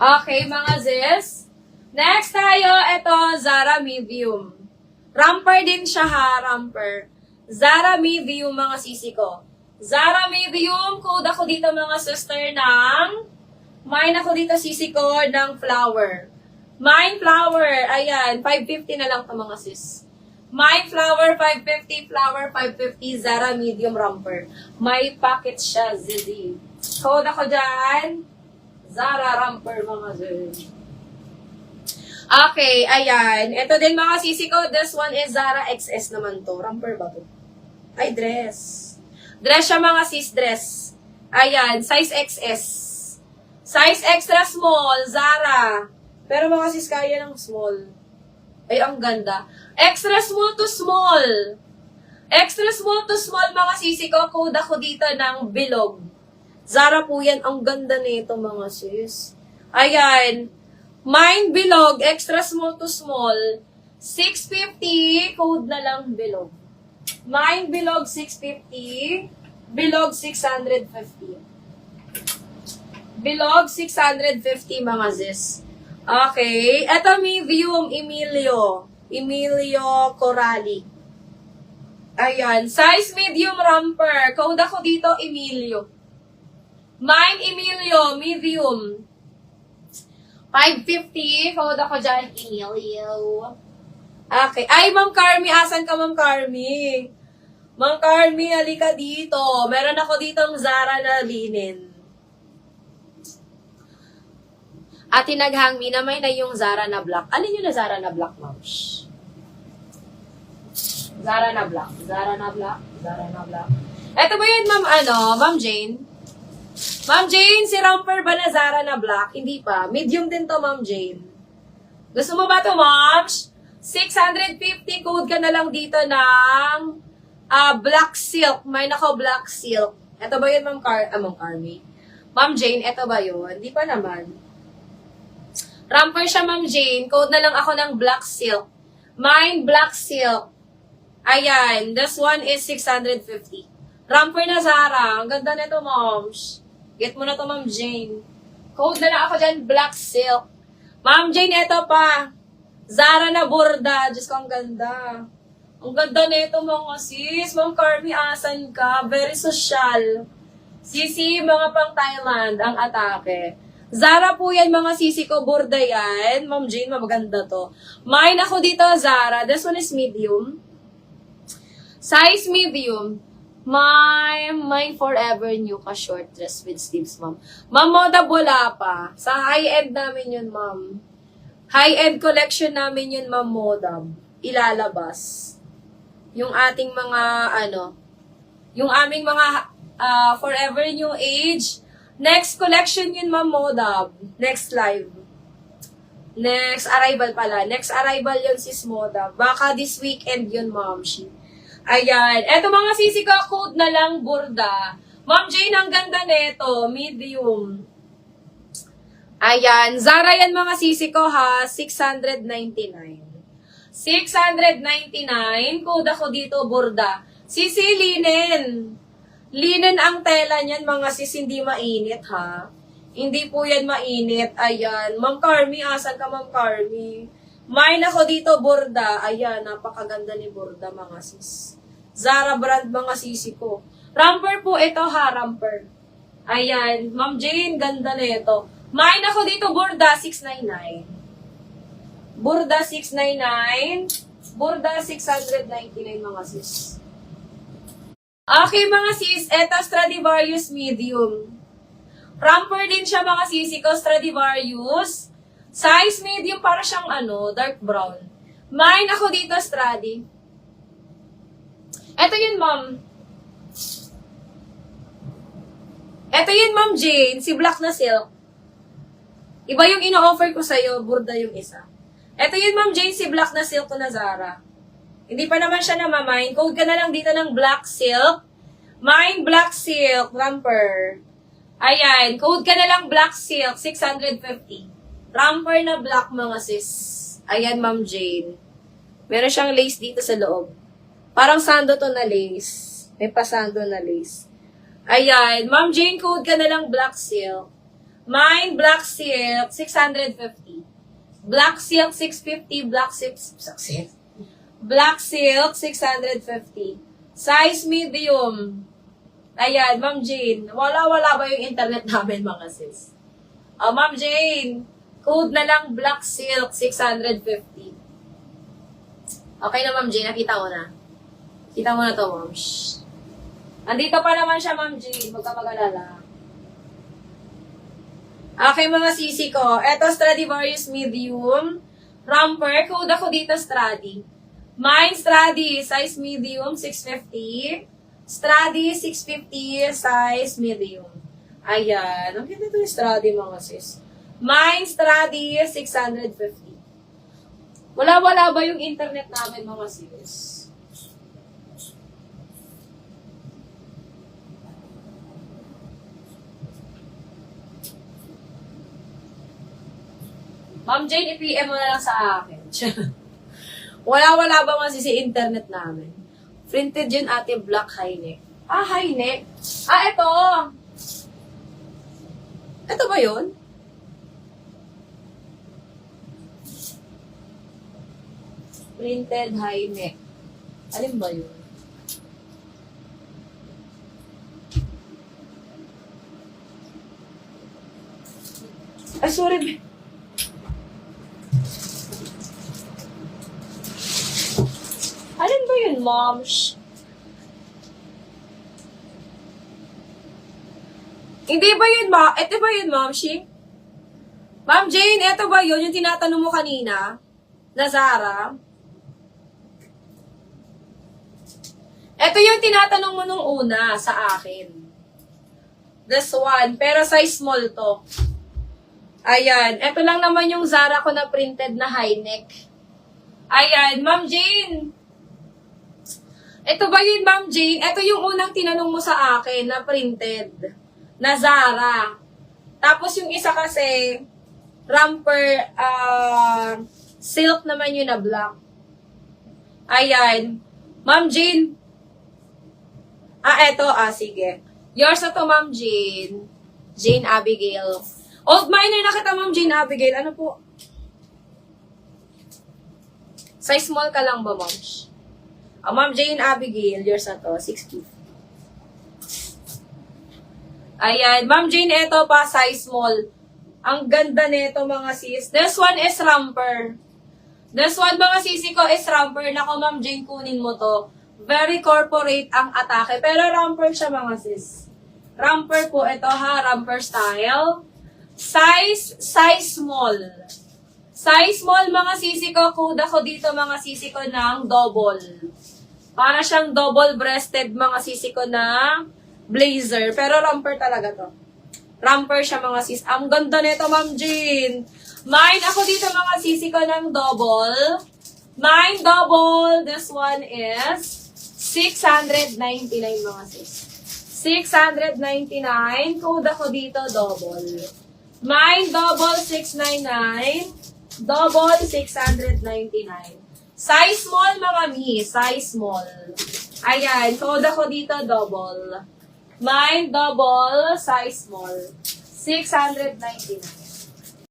Okay, mga zis. Next tayo, ito, Zara Medium. Romper din siya ha, romper. Zara Medium, mga sisi ko. Zara Medium, code ako dito mga sister ng, mine ako dito sisi ko ng flower. Mine flower, ayan, 550 na lang to mga sis. Mine flower, 550, flower, 550, Zara Medium romper. May pocket siya, zizi. Code ako dyan, Zara romper mga sis. Okay, ayan. Ito din mga sisi ko, this one is Zara XS naman to. Romper ba to? Ay, dress. Dress siya mga sis, dress. Ayan, size XS. Size extra small, Zara. Pero mga sis, kaya ng small. Ay, ang ganda. Extra small to small. Extra small to small, mga sisi ko. Code ako dito ng bilog. Zara po yan. Ang ganda nito, mga sis. Ayan. Mine bilog, extra small to small. 650, code na lang bilog. Mine bilog, 650. Bilog, 650. Bilog, 650, mga sis. Okay. Ito, medium, Emilio. Emilio Corali. Ayan. Size medium romper. Code ako dito, Emilio. Mine, Emilio, medium. 550. Code ako dyan, Emilio. Okay. Ay, Ma'am Carmi. Asan ka, Ma'am Carmi? Ma'am Carmi, halika dito. Meron ako ditong Zara na linen. At tinaghang minamay na yung Zara na black. Alin yun na Zara na black, ma'am? Zara na black. Zara na black. Zara na black. Ito ba yun, ma'am, Ma'am Jane? Ma'am Jane, si romper ba na Zara na black? Hindi pa. Medium din to, Ma'am Jane. Gusto mo ba to, ma'am? 650, code ka na lang dito ng black silk. May nako black silk. Ito ba yun, Ma'am Carmi? Ma'am Jane, ito ba yun? Hindi pa naman. Romper siya, Ma'am Jane. Code na lang ako ng black silk. Mine, black silk. Ayan. This one is 650. Romper na Zara. Ang ganda nito, moms. Get mo na to, Ma'am Jane. Code na lang ako dyan, black silk. Ma'am Jane, ito pa. Zara na burda. Diyos ko, ang ganda. Ang ganda nito, mga sis. Ma'am Carmi, asan ka? Very social. Sisi, mga pang Thailand, ang atake. Zara po yan, mga sisi ko, burda yan. Ma'am Jane, maganda to. Mine ako dito, Zara. This one is medium. Size medium. Mine forever new ka short dress with sleeves, ma'am. Ma'am, moda wala pa. Sa high-end namin yun, ma'am. High-end collection namin yun, ma'am, moda. Ilalabas. Yung ating mga, yung aming mga forever new age. Next collection yun, Ma'am Modab. Next live. Next arrival pala. Next arrival yun, sis Modab. Baka this weekend yun, Ma'am. Ayan. Eto mga sisi ko, code na lang, burda. Ma'am Jane, ang ganda neto. Medium. Ayan. Zara yan, mga sisi ko, ha. 699. 699. Code ako dito, burda. Sisi, linen. Linen ang tela niyan, mga sis, hindi mainit, ha? Hindi po yan mainit. Ayan. Ma'am Carmi, asan ka, Ma'am Carmi? Mine ako dito, burda. Ayan, napakaganda ni burda, mga sis. Zara brand, mga sisi ko. Romper po ito, ha, romper. Ayan. Ma'am Jane, ganda na ito. Mine ako dito, burda, 699. Burda, 699. Burda, 699, mga sis. Okay, mga sis, eto Stradivarius medium. Romper din siya, mga sisi ko, Stradivarius. Size medium, para siyang dark brown. Mine ako dito, Stradi. Eto yun, ma'am. Eto yun, Ma'am Jane, si black na silk. Iba yung ino-offer ko sa'yo, burda yung isa. Eto yun, Ma'am Jane, si black na silk ko na Zara. Hindi pa naman siya namamine. Code ka na lang dito ng black silk. Mine, black silk, romper. Ayan, code ka na lang black silk, 650. Romper na black, mga sis. Ayan, Ma'am Jane. Meron siyang lace dito sa loob. Parang sando to na lace. May pasando na lace. Ayan, Ma'am Jane, code ka na lang black silk. Mine, black silk, 650. Black silk, 650. Black silk, 650. Size medium. Ayan, Ma'am Jane. Wala ba yung internet namin, mga sis? Ma'am Jane, code na lang black silk, 650. Okay na, Ma'am Jane. Nakita mo na. Kita mo na to, Ma'am. Shh. Andito pa naman siya, Ma'am Jane. Huwag ka mag-alala. Okay, mga sisi ko. Eto, Stradivarius medium. Romper. Code ako dito, Stradi. Mine, Stradi. Size medium, 650. Stradi, 650. Size medium. Ayan. Ang ganda ito yung Stradi, mga sis. Mine, Stradi, 650. Wala ba yung internet namin, mga sis? Ma'am Jane, i-PM mo na lang sa akin. wala ba kasi si internet namin? Printed yun, ate, black high neck. High neck. Ito. Ito ba yun? Printed high neck. Alin ba yun? Ay, sorry. Alin ba yun, moms? Hindi ba yun, ito ba yun, momshi? Ma'am Jane, ito ba yun, yung tinatanong mo kanina? Na Zara? Ito yung tinatanong mo nung una sa akin. This one, pero size small to. Ayan, ito lang naman yung Zara ko na printed na high neck. Ayan, Ma'am Jane. Ito ba yun, Ma'am Jane? Ito yung unang tinanong mo sa akin na printed. Na Zara. Tapos yung isa kasi, romper, silk naman yun na black. Ayan. Ma'am Jane. Eto. Sige. Yours na to, Ma'am Jane. Jane Abigail. Old Miner na kita, Ma'am Jane Abigail. Ano po? Size small ka lang ba, Ma'am? Ma'am Jane Abigail, yours na to, 650. Ayan, Ma'am Jane, ito pa, size small. Ang ganda nito, mga sis. This one is romper. This one, mga sisi ko, is romper. Nako, Ma'am Jane, kunin mo to. Very corporate ang atake. Pero romper siya, mga sis. Romper po, ito ha, romper style. Size small. Size small, mga sisi ko. Kuda ko dito, mga sisi ko, ng double. Para siyang double-breasted, mga sisi ko, na blazer. Pero romper talaga to. Romper siya, mga sis. Ang ganda nito, Ma'am Jean. Mine ako dito, mga sisi ko, ng double. Mine double. This one is 699, mga sis. 699. Code ako dito, double. Mine double, 699. Double, 699. Size small, mga mi. Size small. Ayan. Code ako dito, double. Mine double, size small. 699.